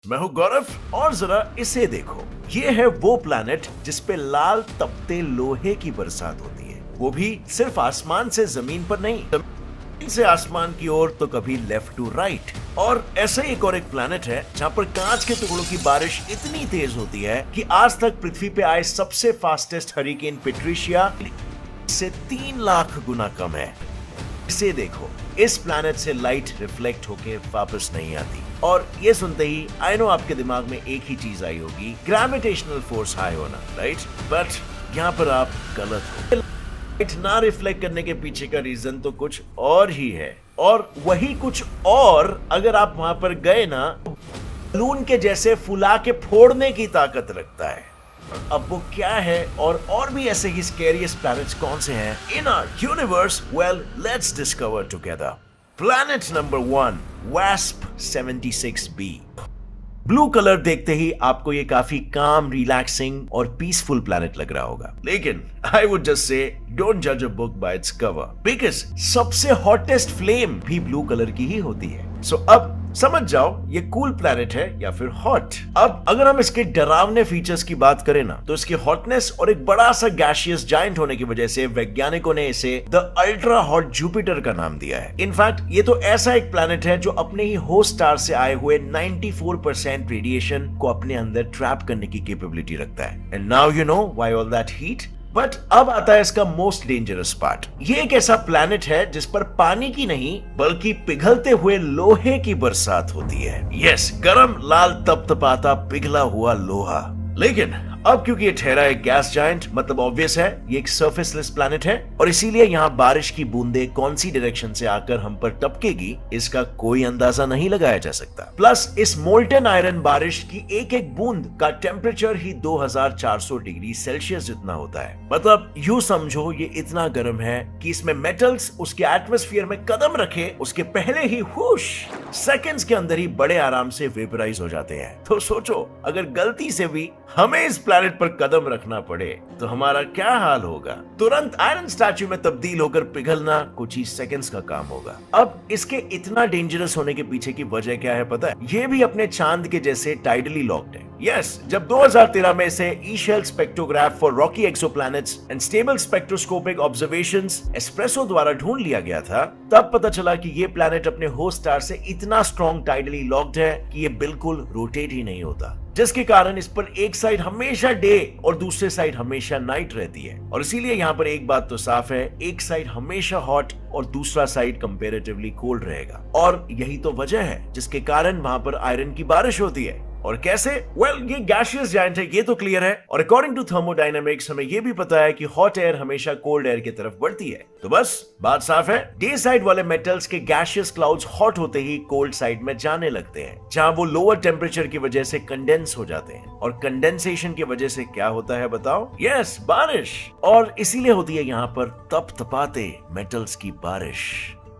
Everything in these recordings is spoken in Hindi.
मैं हूं गौरव और जरा इसे देखो। ये है वो प्लैनेट जिसपे लाल तपते लोहे की बरसात होती है, वो भी सिर्फ आसमान से जमीन पर नहीं, जमीन से आसमान की ओर तो कभी लेफ्ट टू राइट। और ऐसा ही एक प्लैनेट है जहां पर कांच के टुकड़ों की बारिश इतनी तेज होती है कि आज तक पृथ्वी पे आए सबसे फास्टेस्ट हरिकेन पेट्रिशिया से 3 लाख गुना कम है। इसे देखो, इस प्लैनेट से लाइट रिफ्लेक्ट होके वापस नहीं आती। और ये सुनते ही आई नो आपके दिमाग में एक ही चीज आई होगी, ग्रेविटेशनल फोर्स हाई होना, राइट? बट यहाँ पर आप गलत हो। लाइट ना रिफ्लेक्ट करने के पीछे का रीजन तो कुछ और ही है, और वही कुछ और अगर आप वहां पर गए ना, बलून के जैसे फुला के फोड़ने की ताकत रखता है। अब वो क्या है और भी ऐसे ही स्कैरियस्ट प्लैनेट्स कौन से हैं in our universe? Well, let's discover together. Planet number 1, वास्प 76b। ब्लू कलर देखते ही आपको ये काफी काम, रिलैक्सिंग और पीसफुल प्लैनेट लग रहा होगा, लेकिन I would just say don't जज a book by its cover, because सबसे हॉटेस्ट फ्लेम भी ब्लू कलर की ही होती है। सो अब समझ जाओ ये कूल प्लैनेट है या फिर हॉट। अब अगर हम इसके डरावने फीचर्स की बात करें ना, तो इसकी हॉटनेस और एक बड़ा सा गैशियस जायंट होने की वजह से वैज्ञानिकों ने इसे द अल्ट्रा हॉट जुपिटर का नाम दिया है। इनफैक्ट ये तो ऐसा एक प्लैनेट है जो अपने ही होस्ट स्टार से आए हुए 94% रेडिएशन को अपने अंदर ट्रैप करने की कैपेबिलिटी रखता है। And now you know why all that heat. But अब आता है इसका मोस्ट डेंजरस पार्ट। ये एक ऐसा प्लैनेट है जिस पर पानी की नहीं बल्कि पिघलते हुए लोहे की बरसात होती है। यस, गरम लाल तपतपाता पिघला हुआ लोहा। लेकिन अब क्योंकि ये ठहरा एक गैस जायंट, मतलब ऑब्वियस है ये एक सरफेसलेस प्लैनेट है, और इसीलिए यहाँ बारिश की बूंदे कौन सी डायरेक्शन से आकर हम पर टपकेगी इसका कोई अंदाजा नहीं लगाया जा सकता। प्लस इस मोल्टन आयरन बारिश की एक एक बूंद का टेम्परेचर ही 2400 डिग्री सेल्सियस जितना होता है। मतलब यूं समझो ये इतना गर्म है कि इसमें मेटल्स उसके एटमॉस्फेयर में कदम रखे उसके पहले ही हुश सेकंड्स के अंदर ही बड़े आराम से वेपराइज हो जाते हैं। तो सोचो, अगर गलती से भी हमें इस प्लैनेट पर कदम रखना पड़े तो हमारा क्या हाल होगा। तुरंत आयरन स्टैच्यू में तब्दील होकर पिघलना कुछ ही सेकंड्स का काम होगा। अब इसके इतना डेंजरस होने के पीछे की वजह क्या है पता है? ये भी अपने चांद के जैसे टाइडली लॉक्ड है। यस, जब 2013 में इसे echelle spectrograph for rocky exoplanets and stable spectroscopic observations ESPRESSO द्वारा ढूंढ लिया गया था, तब पता चला कि ये प्लैनेट अपने होस्ट स्टार से इतना स्ट्रॉन्ग टाइडली लॉक्ड है कि ये बिल्कुल रोटेट ही नहीं होता, जिसके कारण इस पर एक साइड हमेशा डे और दूसरे साइड हमेशा नाइट रहती है। और इसीलिए यहाँ पर एक बात तो साफ है, एक साइड हमेशा हॉट और दूसरा साइड कंपैरेटिवली कोल्ड रहेगा। और यही तो वजह है जिसके कारण वहां पर आयरन की बारिश होती है। और कैसे? वेल, ये गैशियस जायंट है, ये तो क्लियर है। और अकॉर्डिंग टू थर्मोडायनामिक्स हमें ये भी पता है कि हॉट एयर हमेशा कोल्ड एयर की तरफ बढ़ती है। तो बस बात साफ है, डे साइड वाले मेटल्स के गैशियस क्लाउड्स हॉट होते ही कोल्ड साइड में जाने लगते हैं, जहां वो लोअर टेम्परेचर की वजह से कंडेंस हो जाते हैं। और कंडेंसेशन की वजह से क्या होता है बताओ? यस, बारिश। और इसीलिए होती है यहाँ पर तपतपाते मेटल्स की बारिश।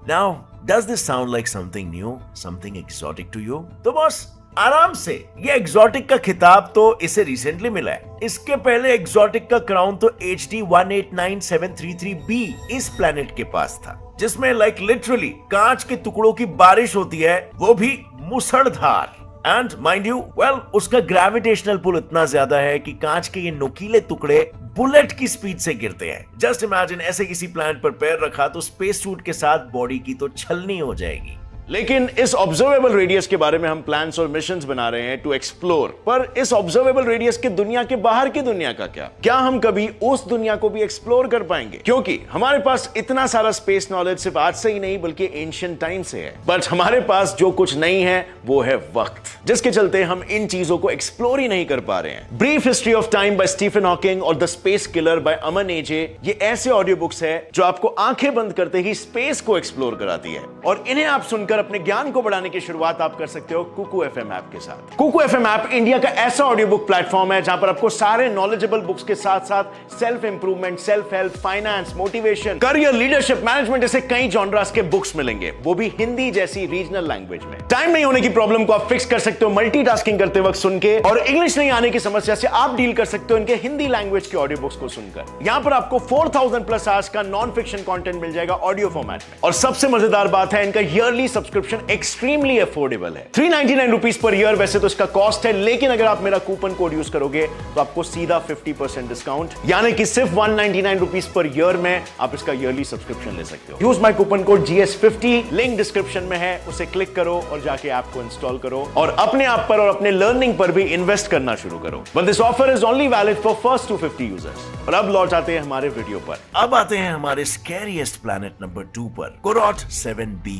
Now does this sound like something new, something exotic to you? तो बॉस आराम से, ये एक्सोटिक का खिताब तो इसे रिसेंटली मिला है। इसके पहले एक्सोटिक का क्राउन तो HD 189733b इस प्लैनेट के पास था, जिसमें लाइक लिटरली कांच के टुकड़ों की बारिश होती है, वो भी मूसलाधार। एंड माइंड यू, वेल, उसका ग्रेविटेशनल पुल इतना ज्यादा है कि कांच के ये नुकीले टुकड़े बुलेट की स्पीड से गिरते हैं। जस्ट इमेजिन, ऐसे किसी प्लैनेट पर पैर रखा तो स्पेस सूट के साथ बॉडी की तो छलनी हो जाएगी। लेकिन इस ऑब्जर्वेबल रेडियस के बारे में हम प्लान्स और मिशंस बना रहे हैं टू एक्सप्लोर। पर इस ऑब्जर्वेबल रेडियस के दुनिया के बाहर की दुनिया का क्या हम कभी उस दुनिया को भी एक्सप्लोर कर पाएंगे? क्योंकि हमारे पास इतना सारा स्पेस नॉलेज सिर्फ आज से ही नहीं बल्कि एंशिएंट टाइम से है। बट हमारे पास जो कुछ नहीं है वो है वक्त, जिसके चलते हम इन चीजों को एक्सप्लोर ही नहीं कर पा रहे हैं। Brief history of time by Stephen Hawking और the space killer by Aman AJ, ये ऐसे ऑडियो बुक्स है जो आपको आंखें बंद करते ही स्पेस को एक्सप्लोर कराती है। और इन्हें आप सुनकर अपने ज्ञान को बढ़ाने की शुरुआत आप कर सकते हो कुकू एफएम ऐप के साथ। कुकू एफएम ऐप इंडिया का ऐसा ऑडियो बुक प्लेटफॉर्म है जहां पर आपको सारे नॉलेजेबल बुक्स के साथ साथ self improvement, self help, finance, motivation, career, leadership, management जैसे कई जॉनरास के बुक्स मिलेंगे, वो भी हिंदी जैसी रीजनल लैंग्वेज में। टाइम नहीं होने की प्रॉब्लम को आप फिक्स कर सकते हो मल्टीटास्किंग करते वक्त सुन के, और इंग्लिश नहीं आने की समस्या से आप डील कर सकते हो इनके हिंदी लैंग्वेज के ऑडियो बुक्स को सुनकर। यहां पर आपको 4000 प्लस आवर्स का नॉन फिक्शन कंटेंट मिल जाएगा ऑडियो फॉर्मेट में। और सबसे मजेदार बात है, इनका ईयरली सब्सक्रिप्शन एक्सट्रीमली अफोर्डेबल है, 399 रुपीज पर ईयर। वैसे तो इसका कॉस्ट है, लेकिन अगर आप मेरा कूपन कोड यूज करोगे तो आपको सीधा 50% डिस्काउंट, यानी कि सिर्फ 199 रुपीज पर ईयर में आप इसका ईयरली सब्सक्रिप्शन ले सकते हो। Use my coupon code GS50, link description में है, उसे क्लिक करो और जाके ऐप को इंस्टॉल करो और अपने आप पर और अपने लर्निंग पर भी इन्वेस्ट करना शुरू करो। But this offer is only valid for first 250 users. और अब लौट आते हैं हमारे वीडियो पर। अब आते हैं हमारे स्कैरिएस्ट प्लैनेट नंबर 2 पर, कोरॉट 7b।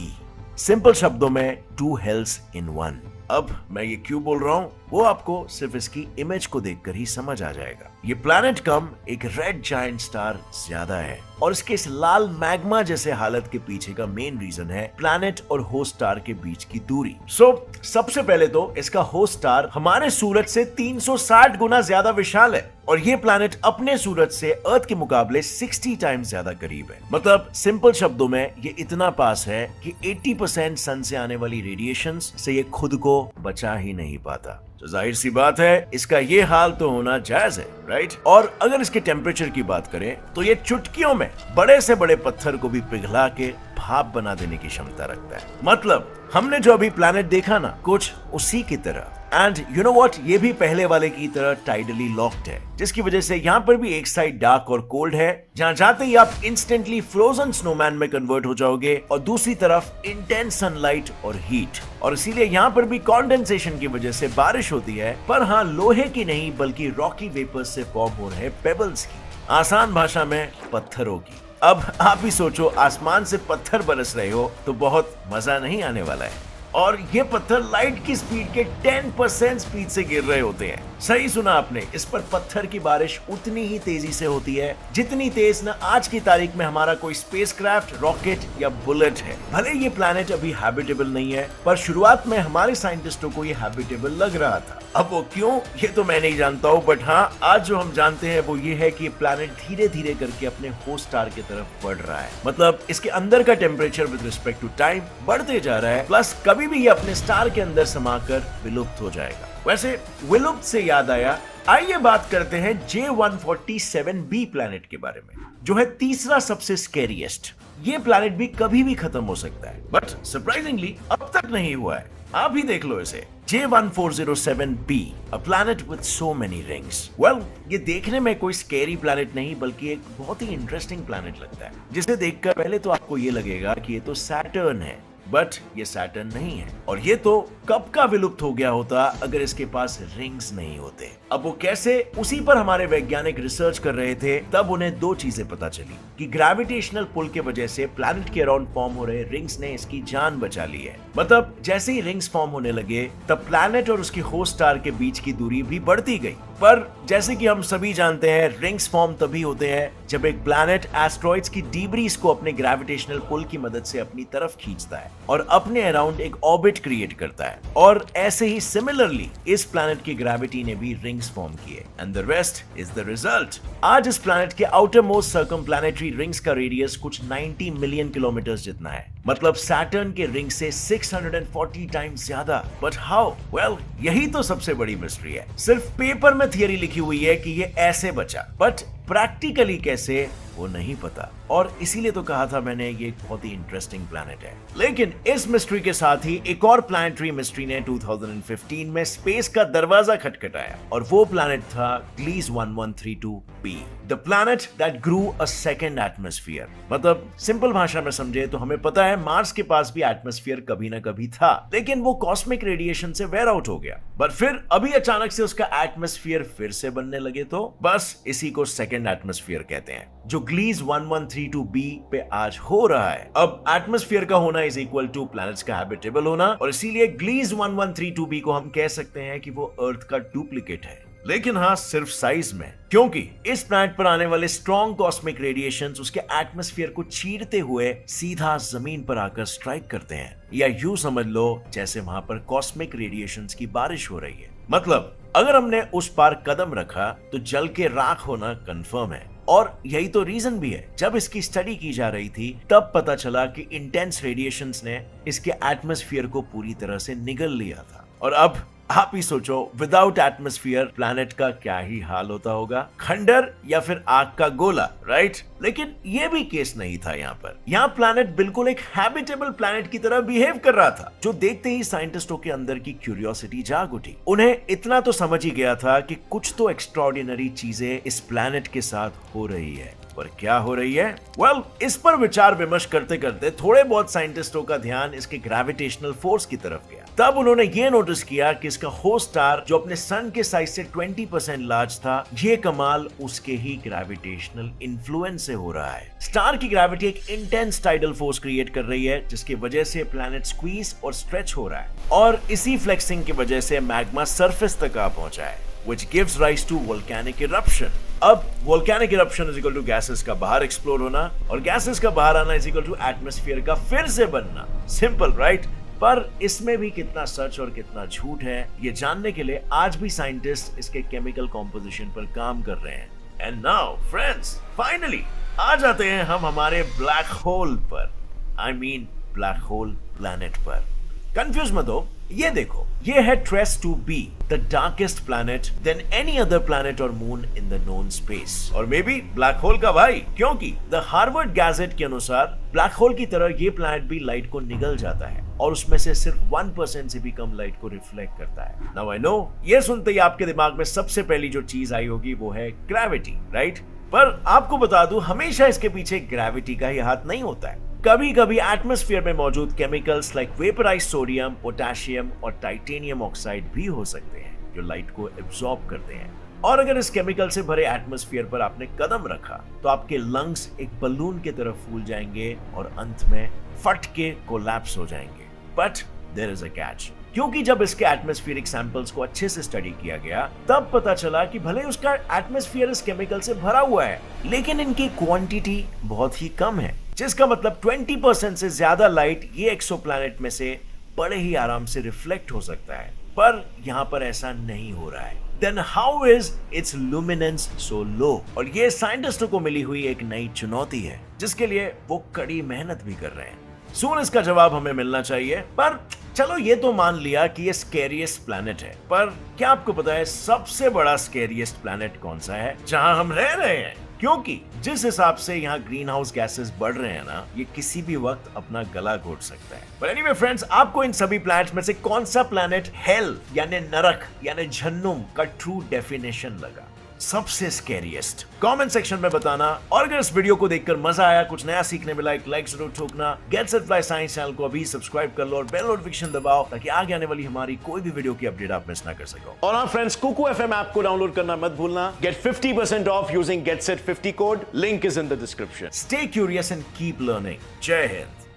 सिंपल शब्दों में 2 हेल्स इन 1। अब मैं ये क्यों बोल रहा हूं वो आपको सिर्फ इसकी इमेज को देखकर ही समझ आ जाएगा। ये प्लैनेट कम एक रेड जायंट स्टार ज्यादा है, और इसके इस लाल मैग्मा जैसे हालत के पीछे का मेन रीजन है प्लैनेट और होस्ट स्टार के बीच की दूरी। सबसे पहले तो इसका होस्ट स्टार हमारे सूरज से 360 गुना ज्यादा विशाल है, और ये प्लैनेट अपने सूरज से अर्थ के मुकाबले 60 टाइम्स ज्यादा करीब है। मतलब सिंपल शब्दों में ये इतना पास है कि 80% सन से आने वाली रेडिएशन से ये खुद को बचा ही नहीं पाता। तो जाहिर सी बात है इसका ये हाल तो होना जायज है, राइट? और अगर इसके टेम्परेचर की बात करें तो ये चुटकियों में बड़े से बड़े पत्थर को भी पिघला के भाप बना देने की क्षमता रखता है। मतलब हमने जो अभी प्लैनेट देखा ना, कुछ उसी की तरह। एंड यू नो व्हाट, ये भी पहले वाले की तरह टाइडली लॉक्ड है, जिसकी वजह से यहाँ पर भी एक साइड डार्क और कोल्ड है, जहाँ जाते ही आप इंस्टेंटली फ्रोजन स्नोमैन में कन्वर्ट हो जाओगे, और दूसरी तरफ इंटेंस सनलाइट और हीट। और इसीलिए यहाँ पर भी कंडेंसेशन की वजह से बारिश होती है, पर हाँ लोहे की नहीं बल्कि रॉकी वेपर्स से फॉर्म हो रहे पेबल्स की, आसान भाषा में पत्थरों की। अब आप ही सोचो, आसमान से पत्थर बरस रहे हो तो बहुत मजा नहीं आने वाला है, और ये पत्थर लाइट की स्पीड के 10% स्पीड से गिर रहे होते हैं। सही सुना आपने, इस पर पत्थर की बारिश उतनी ही तेजी से होती है जितनी तेज न आज की तारीख में हमारा कोई स्पेसक्राफ्ट, रॉकेट या बुलेट है। भले ये प्लैनेट अभी हैबिटेबल नहीं है, पर शुरुआत में हमारे साइंटिस्टों को ये हैबिटेबल लग रहा था। अब वो क्यों, ये तो मैं नहीं जानता हूँ, बट हाँ आज जो हम जानते हैं वो ये है कि ये प्लैनेट धीरे धीरे करके अपने होस्ट स्टार की तरफ बढ़ रहा है। मतलब इसके अंदर का temperature with respect to time बढ़ते जा रहा है, प्लस कभी भी ये अपने स्टार के अंदर समाकर विलुप्त हो जाएगा। वैसे विलुप्त से याद आया, आइए बात करते हैं J147b प्लैनेट के बारे में, जो है तीसरा सबसे स्कैरिएस्ट। ये प्लैनेट भी कभी भी खत्म हो सकता है, बट सरप्राइजिंगली अब तक नहीं हुआ है। आप ही देख लो इसे, J1407b, a planet with so many rings। Well, ये देखने में कोई स्कैरी प्लैनेट नहीं बल्कि एक बहुत ही इंटरेस्टिंग प्लैनेट लगता है, जिसे देखकर पहले तो आपको ये लगेगा कि ये तो सैटर्न है, बट ये सैटर्न नहीं है। और ये तो कब का विलुप्त हो गया होता अगर इसके पास रिंग्स नहीं होते। अब वो कैसे, उसी पर हमारे वैज्ञानिक रिसर्च कर रहे थे, तब उन्हें 2 चीजें पता चली कि ग्रेविटेशनल पुल के वजह से प्लैनेट के अराउंड फॉर्म हो रहे रिंग्स ने इसकी जान बचा ली है। मतलब जैसे ही रिंग्स फॉर्म होने लगे तब प्लैनेट और उसकी होस्ट स्टार के बीच की दूरी भी बढ़ती गई। पर जैसे कि हम सभी जानते हैं, रिंग्स फॉर्म तभी होते हैं जब एक प्लैनेट एस्ट्रॉइड्स की डीब्रीज को अपने ग्रेविटेशनल पुल की मदद से अपनी तरफ खींचता है और अपने अराउंड एक ऑर्बिट क्रिएट करता है। और ऐसे ही सिमिलरली इस प्लैनेट की ग्रेविटी ने भी रिंग्स फॉर्म किए, and the rest is the result. आज इस प्लैनेट के आउटर मोस्ट सर्कमप्लैनेटरी रिंग्स का रेडियस कुछ 90 मिलियन किलोमीटर जितना है। मतलब सैटर्न के रिंग से 640 टाइम्स ज्यादा। But how? वेल, यही तो सबसे बड़ी मिस्ट्री है। सिर्फ पेपर में थियरी लिखी हुई है कि ये ऐसे बचा, बट प्रैक्टिकली कैसे वो नहीं पता। और इसीलिए तो कहा था मैंने, ये एक बहुत ही इंटरेस्टिंग प्लैनेट है। लेकिन इस मिस्ट्री के साथ ही एक और प्लैनेटरी मिस्ट्री ने 2015 में स्पेस का दरवाजा खटखटाया, और वो प्लैनेट था Gliese 1132b, the planet that grew a second atmosphere. मतलब सिंपल भाषा में समझे तो हमें पता है मार्स के पास भी एटमॉस्फेयर कभी ना कभी था, लेकिन वो कॉस्मिक रेडिएशन से वेयर आउट हो गया। बट फिर अभी अचानक से उसका एटमॉस्फेयर फिर से बनने लगे, तो बस इसी को सेकंड एटमॉस्फेयर कहते हैं, जो Gliese 1132b पे आज हो रहा है। अब एटमॉस्फेयर का होना इज इक्वल टू प्लैनेट्स का हैबिटेबल होना, और इसीलिए Gliese 1132b को हम कह सकते हैं कि वो अर्थ का डुप्लीकेट है। लेकिन हाँ, सिर्फ साइज में, क्योंकि इस प्लैनेट पर आने वाले स्ट्रॉन्ग कॉस्मिक रेडिएशंस उसके एटमॉस्फेयर को चीरते हुए सीधा जमीन पर आकर स्ट्राइक करते हैं, या यूं समझ लो जैसे वहां पर कॉस्मिक रेडिएशंस की बारिश हो रही है। मतलब अगर हमने उस पार कदम रखा तो जल के राख होना कंफर्म है। और यही तो रीजन भी है, जब इसकी स्टडी की जा रही थी तब पता चला कि इंटेंस रेडिएशंस ने इसके एटमॉस्फेयर को पूरी तरह से निगल लिया था। और अब आप ही सोचो, विदाउट एटमॉस्फेयर प्लैनेट का क्या ही हाल होता होगा, खंडर या फिर आग का गोला, राइट? लेकिन ये भी केस नहीं था यहाँ पर। यहाँ प्लैनेट बिल्कुल एक हैबिटेबल प्लैनेट की तरह बिहेव कर रहा था, जो देखते ही साइंटिस्टों के अंदर की क्यूरियोसिटी जाग उठी। उन्हें इतना तो समझ ही गया था कि कुछ तो एक्स्ट्राऑर्डिनरी चीजें इस प्लैनेट के साथ हो रही है। पर क्या हो रही है? वेल, इस पर विचार विमर्श करते करते थोड़े बहुत साइंटिस्टों का ध्यान इसके ग्रेविटेशनल फोर्स की तरफ गया। तब उन्होंने ये नोटिस किया कि इसका होस्ट स्टार, जो अपने सन के साइज से 20% लार्ज था, ये कमाल उसके ही ग्रेविटेशनल इन्फ्लुएंस से हो रहा है। स्टार की ग्रेविटी एक इंटेंस टाइडल फोर्स क्रिएट कर रही है, जिसकी वजह से प्लैनेट स्क्वीज और स्ट्रेच हो रहा है, और इसी फ्लेक्सिंग की वजह से मैग्मा सरफेस तक आ पहुंचा है, which gives rise to volcanic eruption. अब volcanic eruption is equal to gases का बाहर एक्सप्लोड होना, और gases का बाहर आना is equal to atmosphere का फिर से बनना। Simple, right? पर इसमें भी कितना सच और कितना झूठ है, ये जानने के लिए आज भी साइंटिस्ट इसके केमिकल कॉम्पोजिशन पर काम कर रहे हैं। एंड नाउ फ्रेंड्स, फाइनली आ जाते हैं हम हमारे ब्लैक होल पर, I mean black hole planet पर। कंफ्यूज मत हो, ये देखो, ये है TrES 2b, the darkest planet than any other planet और moon in the known space, और मे बी ब्लैक होल का भाई, क्योंकि द हार्वर्ड गैजेट के अनुसार ब्लैक होल की तरह ये प्लैनेट भी लाइट को निगल जाता है, और उसमें से सिर्फ 1% से भी कम लाइट को रिफ्लेक्ट करता है। नाउ आई नो, ये सुनते ही आपके दिमाग में सबसे पहली जो चीज आई होगी वो है ग्रेविटी, राइट? पर आपको बता दूं, हमेशा इसके पीछे ग्रेविटी का ही हाथ नहीं होता है। कभी कभी एटमॉस्फेयर में मौजूद केमिकल्स लाइक वेपराइज्ड सोडियम, पोटेशियम और टाइटेनियम ऑक्साइड भी हो सकते हैं, जो लाइट को एब्जॉर्ब करते हैं। और अगर इस केमिकल से भरे एटमॉस्फेयर पर आपने कदम रखा, तो आपके लंग्स एक बलून की तरह फूल जाएंगे और अंत में फट के कोलैप्स हो जाएंगे। But there is a catch, क्योंकि जब इसके एटमॉस्फेरिक सैंपल्स को अच्छे से स्टडी किया गया, तब पता चला कि भले उसका एटमॉस्फेयर इस केमिकल से भरा हुआ है, लेकिन इनकी क्वांटिटी बहुत ही कम है, जिसका मतलब 20% से ज्यादा लाइट ये एक्सोप्लैनेट में से बड़े ही आराम से रिफ्लेक्ट हो सकता है। पर यहाँ पर ऐसा नहीं हो रहा है। Then how is its luminance so low? और ये साइंटिस्टों को मिली हुई एक नई चुनौती है, जिसके लिए वो कड़ी मेहनत भी कर रहे हैं। सून इसका जवाब हमें मिलना चाहिए। पर चलो, ये तो मान लिया कि ये स्केरियस्ट प्लैनेट है, पर क्या आपको पता है सबसे बड़ा स्केरियस्ट प्लैनेट कौन सा है जहां हम रह रहे हैं? क्योंकि जिस हिसाब से यहाँ ग्रीन हाउस गैसेस बढ़ रहे हैं ना, ये किसी भी वक्त अपना गला घोट सकता है। पर एनीवे फ्रेंड्स, आपको इन सभी प्लैनेट्स में से कौन सा प्लैनेट हेल यानी नरक यानी जहन्नुम का ट्रू डेफिनेशन लगा, सबसे स्कैरियस्ट? कमेंट सेक्शन में बताना। और अगर इस वीडियो को देखकर मजा आया, कुछ नया सीखने मिला, एक लाइक जरूर ठोकना। Gets it fly science channel को अभी सब्सक्राइब कर लो और बेल नोटिफिकेशन दबाओ, ताकि आगे आने वाली हमारी कोई भी वीडियो की अपडेट आप मिस ना कर सको। और हाँ फ्रेंड्स, कुकू FM ऐप को डाउनलोड करना मत भूलना। Get 50% off using GetSet50 code. Link is in the description. Stay curious and keep learning. जय हिंद।